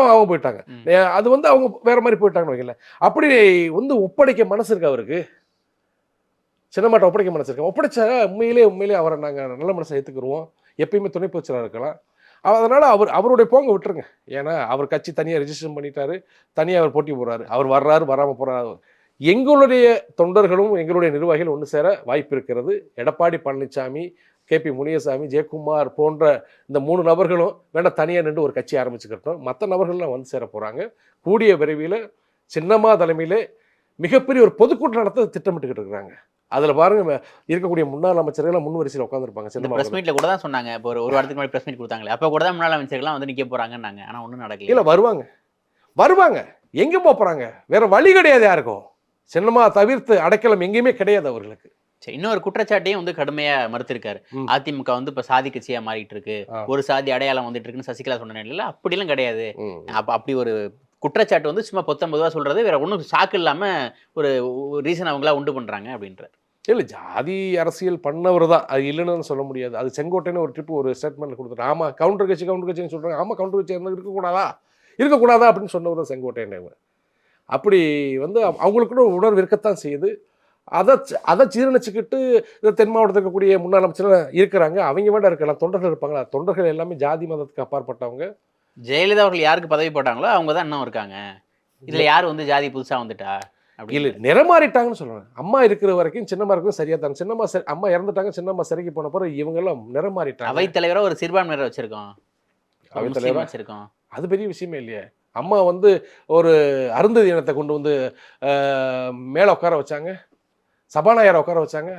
B: அவங்க போயிட்டாங்க. அது அவங்க வேற மாதிரி போயிட்டாங்கன்னு வைக்கல. அப்படி ஒப்படைக்க மனசு இருக்கு அவருக்கு, சின்னம்மாட்ட ஒப்படைக்க மனசு இருக்கு. ஒப்படைச்சா உண்மையிலே அவரை நாங்கள் நல்ல மனசை ஏற்றுக்குருவோம், எப்பயுமே துணை பொதுச்செயலாளர் இருக்கலாம். அதனால் அவருடைய போங்க விட்டுருங்க. ஏன்னா அவர் கட்சி தனியாக ரெஜிஸ்டர் பண்ணிட்டாரு, தனியாக அவர் போட்டி போடுறாரு. அவர் வர்றாரு, வராமல் போகிறாரு. எங்களுடைய தொண்டர்களும் எங்களுடைய நிர்வாகிகள் ஒன்று சேர வாய்ப்பு இருக்கிறது. எடப்பாடி பழனிசாமி, கேபி முனியசாமி, ஜெயக்குமார் போன்ற இந்த 3 நபர்களும் வேண்டாம் தனியாக நின்று ஒரு கட்சி ஆரம்பிச்சுக்கிட்டோம். மற்ற நபர்கள்லாம் சேர போகிறாங்க. கூடிய விரைவில் சின்னம்மா தலைமையிலே மிகப்பெரிய ஒரு பொதுக்கூட்டம் நடத்த திட்டமிட்டுக்கிட்டு இருக்கிறாங்க. அதில் பாருங்க, இருக்கக்கூடிய முன்னாள் அமைச்சர்கள் முன் வரிசையில் உட்காந்துருப்பாங்க.
A: பிரஸ் மீட்ல கூட தான் சொன்னாங்க, இப்போ ஒரு வாரத்துக்கு முன்னாடி பிரஸ் மீட் கொடுத்தாங்களே, அப்போ கூட தான் முன்னாள் அமைச்சர்கள்லாம் நிற்க போறாங்கன்னாங்க. ஆனால் ஒன்றும் நடக்கல.
B: இல்லை, வருவாங்க. எங்கே போகிறாங்க? வேற வழி கிடையாது யாருக்கும். சின்னம்மா தவிர்த்து அடைக்கலம் எங்கேயுமே கிடையாது அவர்களுக்கு.
A: சரி, இன்னொரு குற்றச்சாட்டையும் கடுமையா மறுத்திருக்காரு. அதிமுக இப்ப சாதி கட்சியா மாறிட்டு இருக்கு, ஒரு சாதி அடையாளம் வந்துட்டு இருக்குன்னு சசிகலா சொன்ன நிலையில அப்படிலாம் கிடையாது. அப்படி ஒரு குற்றச்சாட்டு வந்து சும்மா பொத்தம்பதுவா சொல்றது, வேற ஒன்றும் சாக்கு இல்லாம ஒரு ரீசன் அவங்களா உண்டு பண்றாங்க அப்படின்றார்.
B: இல்ல ஜாதி அரசியல் பண்ணவர் தான். அது இல்லன்னு சொல்ல முடியாது. அது செங்கோட்டைன்னு ஒரு ட்ரிப் ஒரு ஸ்டேட்மெண்ட்ல குடுத்துட்டாரு. ஆமா கவுண்டர் கட்சின்னு சொல்றாங்க. ஆமா கவுண்டர் கட்சி இருக்கக்கூடாதா? இருக்கக்கூடாதா? அப்படின்னு சொன்னவர் தான் செங்கோட்டையன். அப்படி வந்து அவங்களுக்குள்ள ஒரு உணர்வு இருக்கத்தான் செய்யுது. அத ஜீரணிச்சுக்கிட்டு தென் மாவட்டத்தில் இருக்கக்கூடிய முன்னாள் அமைச்சர் இருக்கிறாங்க. அவங்க வேண்டாம் இருக்கலாம். தொண்டர்கள் இருப்பாங்களா? தொண்டர்கள் எல்லாமே ஜாதி மதத்துக்கு அப்பாற்பட்டவங்க.
A: ஜெயலலிதா அவர்கள் யாருக்கு பதவி போட்டாங்களோ அவங்க தான் இன்னும் இருக்காங்க. இதுல யார் வந்து ஜாதி புதுசா வந்துட்டா
B: இல்ல
A: அப்படின்னு.
B: நிறமாறிட்டாங்கன்னு சொல்றாங்க. அம்மா இருக்கிற வரைக்கும் சின்னம்மா இருக்கும் சரியா தான். சின்னம்மா அம்மா இறந்துட்டாங்க. சின்னம்மா சிறைக்கு போன பிறகு இவங்க எல்லாம் நிறமாறிட்டாங்க.
A: அவைத்தலைவரா ஒரு சிறுபான்மையினர் வச்சிருக்கோம். ஒரு முஸ்லீம்
B: அவைத்தலைவரா
A: வச்சிருக்கோம்.
B: அது பெரிய விஷயமே இல்லையே. அம்மா வந்து ஒரு அருந்ததி இனத்தை கொண்டு வந்து மேல உட்கார வச்சாங்க. சபாநாயகரை உட்கார வச்சாங்க.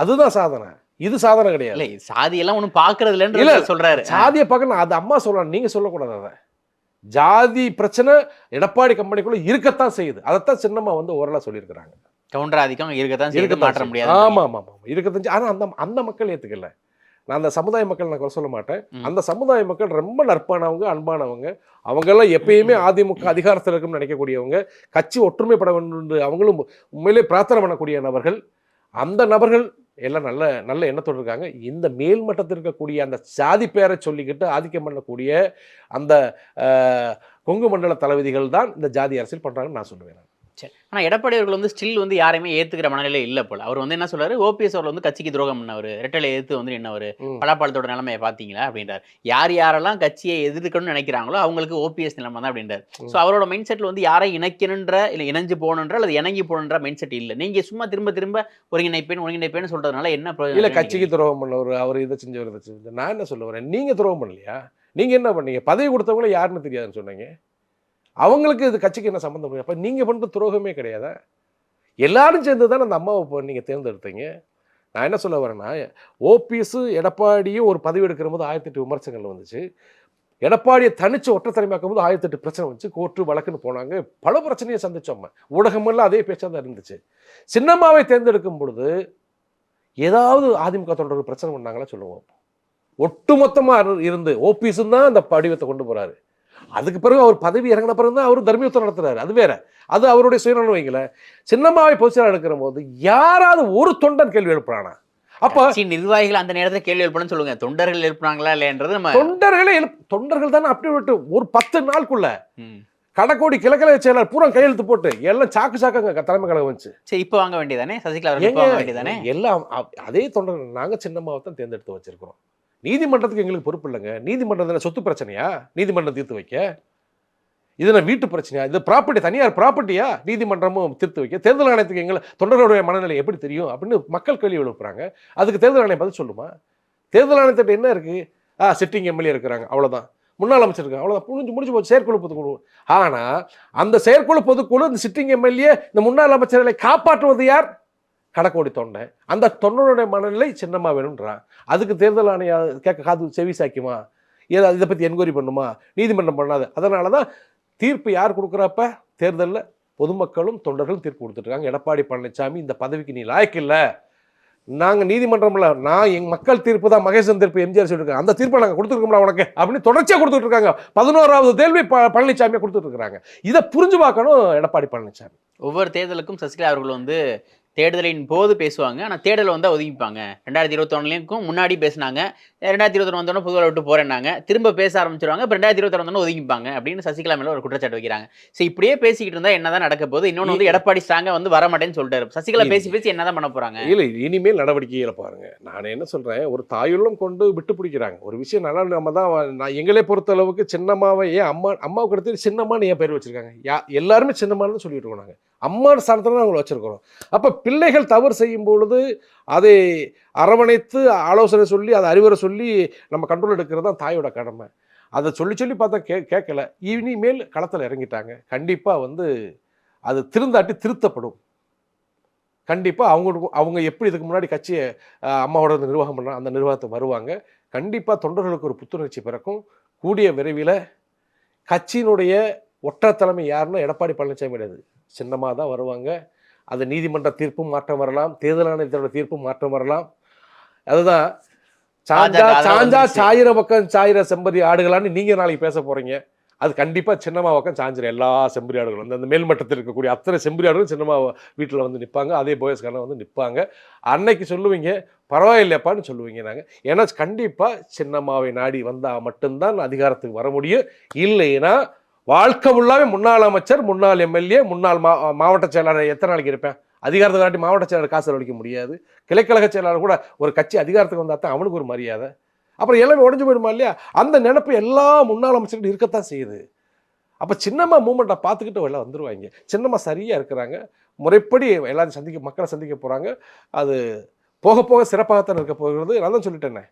B: அதுதான் சாதனை. இது சாதனை கிடையாது.
A: இல்ல சாதி எல்லாம் ஒண்ணும் பாக்குறது
B: இல்ல
A: இல்லைன்னு சொல்றாரு.
B: சாதியை பார்க்கணும். அது அம்மா சொல்லலாம். நீங்க சொல்லக்கூடாது அதை. ஜாதி பிரச்சனை எடப்பாடி கம்பெனிக்குள்ள இருக்கத்தான் செய்யுது. அதைத்தான் சின்னம்மா வந்து ஓரளவு சொல்லியிருக்கிறாங்க.
A: கவுண்டர் ஆதிக்கம் இருக்கத்தான் செய்து
B: இருக்கத்தான்
A: மாற்ற
B: செய்யுது.
A: முடியாது.
B: ஆமா ஆமா ஆமா இருக்கத்தான் செய்யுது. ஆனா அந்த மக்கள் ஏத்துக்கல. நான் அந்த சமுதாய மக்கள் நான் குறை சொல்ல மாட்டேன். அந்த சமுதாய மக்கள் ரொம்ப நற்பானவங்க, அன்பானவங்க. அவங்கெல்லாம் எப்பயுமே அதிமுக அதிகாரத்தில் இருக்கும்னு நினைக்கக்கூடியவங்க. கட்சி ஒற்றுமைப்பட வேண்டும் என்று அவங்களும் உண்மையிலே பிரார்த்தனை பண்ணக்கூடிய நபர்கள். அந்த நபர்கள் எல்லாம் நல்ல நல்ல எண்ணத்தோடு இருக்காங்க. இந்த மேல்மட்டத்தில் இருக்கக்கூடிய அந்த சாதி பேரை சொல்லிக்கிட்டு ஆதிக்கம் பண்ணக்கூடிய அந்த கொங்கு மண்டல தளபதிகள் தான் இந்த ஜாதி அரசியல் பண்றாங்கன்னு நான் சொல்லுவேன்.
A: சரி. ஆனா எடப்பாடி அவர்கள் வந்து ஸ்டில் வந்து யாரையுமே ஏத்துக்கிற மனநிலை இல்ல போல. அவர் வந்து என்ன சொல்றாரு, ஓபிஎஸ் அவர்கள் வந்து கட்சிக்கு துரோகம் பண்ணவரு, ரெட்டலை எதிர்த்து வந்து நின்னவரு, பலாப்பழத்தோட நிலைமையை பாத்தீங்களா அப்படின்றார். யார் யாரெல்லாம் கட்சியை எதிர்க்கணும்னு நினைக்கிறாங்களோ அவங்களுக்கு ஓபிஎஸ் நிலைமை தான் அப்படின்றார். ஸோ அவரோட மைண்ட் செட்ல வந்து யாரை இணைக்கணுன்ற இல்லை இணைஞ்சு போகணுன்ற அல்லது இணங்கி போகணுன்ற மைண்ட் செட் இல்லை. நீங்க சும்மா திரும்ப திரும்ப ஒருங்கிணைப்பேன்னு சொல்றதுனால என்ன
B: இல்ல கட்சிக்கு துரோகம் பண்ணவர், அவர் இதை செஞ்சவர் இதை செஞ்சு. நான் என்ன சொல்ல வரேன், நீங்க துரோகம் பண்ணலையா? நீங்க என்ன பண்ணீங்க? பதவி கொடுத்தவங்கள யாருன்னு தெரியாதுன்னு சொன்னீங்க. அவங்களுக்கு இது கட்சிக்கு என்ன சம்பந்தம்? அப்ப நீங்க பண்ற துரோகமே கிடையாதா? எல்லாரும் சேர்ந்து தான் அந்த அம்மாவை நீங்க தேர்ந்தெடுத்தீங்க. நான் என்ன சொல்ல வரேன்னா, ஓபிஎஸ் எடப்பாடியும் ஒரு பதவி எடுக்கிற போது 1008 விமர்சனங்கள் வந்துச்சு. எடப்பாடியை தனிச்சு ஒற்றைத்தலைமையாக்கும் போது 1008 பிரச்சனை வந்துச்சு. கோர்ட்டு வழக்குன்னு போனாங்க. பல பிரச்சனையை சந்திச்சோம். ஊடகமெல்லாம் அதே பேச்சா தான் இருந்துச்சு. சின்னம்மாவை தேர்ந்தெடுக்கும் பொழுது ஏதாவது அதிமுக தொண்டர்கள் பிரச்சனை பண்ணாங்களா சொல்லுவோம். ஒட்டுமொத்தமா இருந்து ஓபிஎஸ் தான் அந்த படிவத்தை கொண்டு போறாரு. அதுக்கு பிறகு அவர் பதவி இறங்கின பிறகு தான் அவர் தர்மயுத்தம் நடத்துறாரு. அது வேற. அது அவருடைய சுயநலம் வைக்கல. சின்னம்மாவை பொதுச்செயலாளர் எடுக்கிற போது யாராவது ஒரு தொண்டன் கேள்வி எழுப்புறானா? அப்ப
A: நிர்வாகிகள் அந்த நேரத்தில் கேள்வி எழுப்பணும்னு சொல்லுங்க. தொண்டர்கள் எழுப்புனாங்களா இல்லைன்றது நம்ம
B: தொண்டர்கள் தானே அப்படி விட்டு ஒரு 10 நாளுக்குள்ள கடக்கோடி கிழக்கலை செயலர் பூரா கையெழுத்து போட்டு எல்லாம் சாக்காங்க தலைமை கழகம் வந்துச்சு.
A: சரி இப்போ வாங்க வேண்டியதானே சசிகலா வாங்க வேண்டியதானே.
B: எல்லாம் அதே தொண்டர்கள். நாங்க சின்னம்மாவை தான் தேர்ந்தெடுத்து வச்சிருக்கிறோம். நீதிமன்றத்துக்கு எங்களுக்கு பொறுப்பு இல்லைங்க. நீதிமன்றத்தில் சொத்து பிரச்சனையா நீதிமன்றம் தீர்த்து வைக்க? இது நான் வீட்டு பிரச்சனையா? இது ப்ராப்பர்ட்டி தனியார் ப்ராப்பர்ட்டியா நீதிமன்றமும் தீர்த்து வைக்க? தேர்தல் ஆணையத்துக்கு எங்களை தொண்டர்களுடைய மனநிலை எப்படி தெரியும் அப்படின்னு மக்கள் கேள்வி எழுப்புறாங்க. அதுக்கு தேர்தல் ஆணையம் பதில் சொல்லுமா? தேர்தல் ஆணையத்திட்ட என்ன இருக்கு? சிட்டிங் எம்எல்ஏ இருக்கிறாங்க, அவ்வளோதான். முன்னாள் அமைச்சர் இருக்காங்க, அவ்வளோதான். முடிஞ்சு போச்சு. செயற்குழு பொதுக்குழு. ஆனால் அந்த செயற்குழு பொதுக்குழு இந்த சிட்டிங் எம்எல்ஏ இந்த முன்னாள் அமைச்சர்களை காப்பாற்றுவது யார்? கடக்கோடி தொண்டை. அந்த தொண்டனுடைய மனநிலை சின்னம்மா வேணும்ன்றான். அதுக்கு தேர்தல் ஆணையம் கேட்க காது செவி சாய்க்குமா? ஏதாவது இதை பற்றி என்கொயரி பண்ணுமா? நீதிமன்றம் பண்ணாது. அதனால தான் தீர்ப்பு யார் கொடுக்குறப்ப? தேர்தலில் பொதுமக்களும் தொண்டர்களும் தீர்ப்பு கொடுத்துட்ருக்காங்க. எடப்பாடி பழனிசாமி இந்த பதவிக்கு நீ லாய்க்கு இல்லை. நாங்கள் நீதிமன்றம்ல நான் எங்கள் மக்கள் தீர்ப்பு தான் மகேசன் தீர்ப்பு எம்ஜிஆர் சொல்லியிருக்காங்க. அந்த தீர்ப்பை நாங்கள் கொடுத்துருக்கோம்ல உனக்கு அப்படின்னு தொடர்ச்சியாக கொடுத்துட்டு இருக்காங்க. 11வது தேர்வு பழனிசாமியை கொடுத்துட்டு இருக்கிறாங்க. இதை புரிஞ்சு பார்க்கணும் எடப்பாடி பழனிசாமி.
A: ஒவ்வொரு தேர்தலுக்கும் சசிகலா அவர்கள் வந்து தேர்தலின் போது பேசுவாங்க. ஆனால் தேர்தலை வந்து ஒதுக்கிப்பாங்க. 2021க்கும் முன்னாடி பேசினாங்க. 2021 வந்தோடனே பொதுவாக விட்டு போறேன்னாங்க. திரும்ப பேச ஆரம்பிச்சிருவாங்க. இப்போ 2026 வந்தோடனே ஒதுக்கிப்பாங்க அப்படின்னு சசிகலா மேல ஒரு குற்றச்சாட்டு வைக்கிறாங்க. சரி இப்படியே பேசிக்கிட்டு இருந்தா என்னதான் நடக்க போகுது? இன்னொன்று வந்து எடப்பாடி ஸ்ட்ராங்கா வந்து வர மாட்டேன்னு சொல்லிட்டாரு. சசிகலா பேசி என்னதான் பண்ண போறாங்க?
B: இல்லை இனிமேல் நடவடிக்கைகளை பாருங்க. நான் என்ன சொல்றேன், ஒரு தாயுள்ளம் கொண்டு விட்டு பிடிக்கிறாங்க. ஒரு விஷயம் நல்லா நம்ம தான் நான் எங்களே பொறுத்த அளவுக்கு சின்னம்மாவை ஏன் அம்மாவுக்கு அடுத்து சின்னம்மான்னு ஏன் பேர் வச்சிருக்காங்க? எல்லாருமே சின்னம்மான்னு சொல்லிட்டு இருக்கோம். நாங்கள் அம்மா ஸ்தானத்தில் தான் அவங்களை வச்சிருக்கிறோம். அப்போ பிள்ளைகள் தவறு செய்யும் பொழுது அதை அரவணைத்து ஆலோசனை சொல்லி அதை அறிவுரை சொல்லி நம்ம கண்ட்ரோல் எடுக்கிறது தான் தாயோட கடமை. அதை சொல்லி பார்த்தா கேட்கல. இனிமேல் களத்தில் இறங்கிட்டாங்க. கண்டிப்பாக வந்து அது திருத்தப்படும். கண்டிப்பாக அவங்க எப்படி இதுக்கு முன்னாடி கட்சியை அம்மாவோட நிர்வாகம் பண்ணால் அந்த நிர்வாகத்தை வருவாங்க. கண்டிப்பாக தொண்டர்களுக்கு ஒரு புத்துணர்ச்சி பிறக்கும். கூடிய விரைவில் கட்சியினுடைய ஒற்றை தலைமை யாருன்னா எடப்பாடி பழனிசாமி கிடையாது, சின்னமாக தான் வருவாங்க. அது நீதிமன்ற தீர்ப்பும் மாற்றம் வரலாம், தேர்தல் ஆணையத்தோட தீர்ப்பும் மாற்றம் வரலாம். அதுதான் சாஞ்சா சாயிர பக்கம் சாயிர செம்பதி ஆடுகளான்னு நீங்கள் நாளைக்கு பேச போகிறீங்க. அது கண்டிப்பாக சின்னம்மா பக்கம் சாஞ்சிரும். எல்லா செம்பரியாடுகளும் அந்த மேல்மட்டத்தில் இருக்கக்கூடிய அத்தனை செம்பரியாடுகளும் சின்னம்மா வீட்டில் வந்து நிற்பாங்க. அதே போயஸ்காரன் வந்து நிற்பாங்க. அன்னைக்கு சொல்லுவீங்க, பரவாயில்லையாப்பான்னு சொல்லுவீங்க நாங்கள். ஏன்னா கண்டிப்பாக சின்னம்மாவை நாடி வந்தால் மட்டும்தான் அதிகாரத்துக்கு வர முடியும். இல்லைன்னா வாழ்க்கை ஃபுல்லாவே முன்னாள் அமைச்சர், முன்னாள் எம்எல்ஏ, முன்னாள் மாவட்ட செயலாளர் எத்தனை நாளைக்கு இருப்பேன்? அதிகாரத்தை காட்டி மாவட்ட செயலாளர் காசு அளிக்க முடியாது. கிளைக்கழக செயலாளர் கூட ஒரு கட்சி அதிகாரத்துக்கு வந்தால் தான் அவனுக்கு ஒரு மரியாதை. அப்புறம் எல்லாமே உடஞ்சு போயிடுமா இல்லையா? அந்த நினைப்பு எல்லா முன்னாள் அமைச்சர்கள் இருக்கத்தான் செய்யுது. அப்போ சின்னம்மா மூமெண்ட்டை பார்த்துக்கிட்டு எல்லாம் வந்துருவாங்க. சின்னம்மா சரியாக இருக்கிறாங்க. முறைப்படி எல்லாரும் மக்களை சந்திக்க போகிறாங்க. அது போக போக சிறப்பாகத்தான் இருக்க போகிறது. நான் தான் சொல்லிட்டேனே,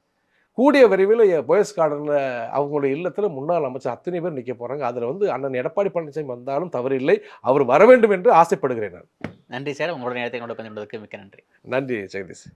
B: கூடிய விரைவில் போயஸ் கார்டனில் அவங்களுடைய இல்லத்தில் முன்னாள் அமைச்சர் அத்தனை பேர் நிற்க போகிறாங்க. அதில் வந்து அண்ணன் எடப்பாடி பழனிசாமி வந்தாலும் தவறில்லை. அவர் வர வேண்டும் என்று ஆசைப்படுகிறேன் நான்.
A: நன்றி சார். உங்களோட நேரத்தை என்னோட பகிர்ந்ததுக்கு மிக்க நன்றி.
B: நன்றி ஜெகதீஷ்.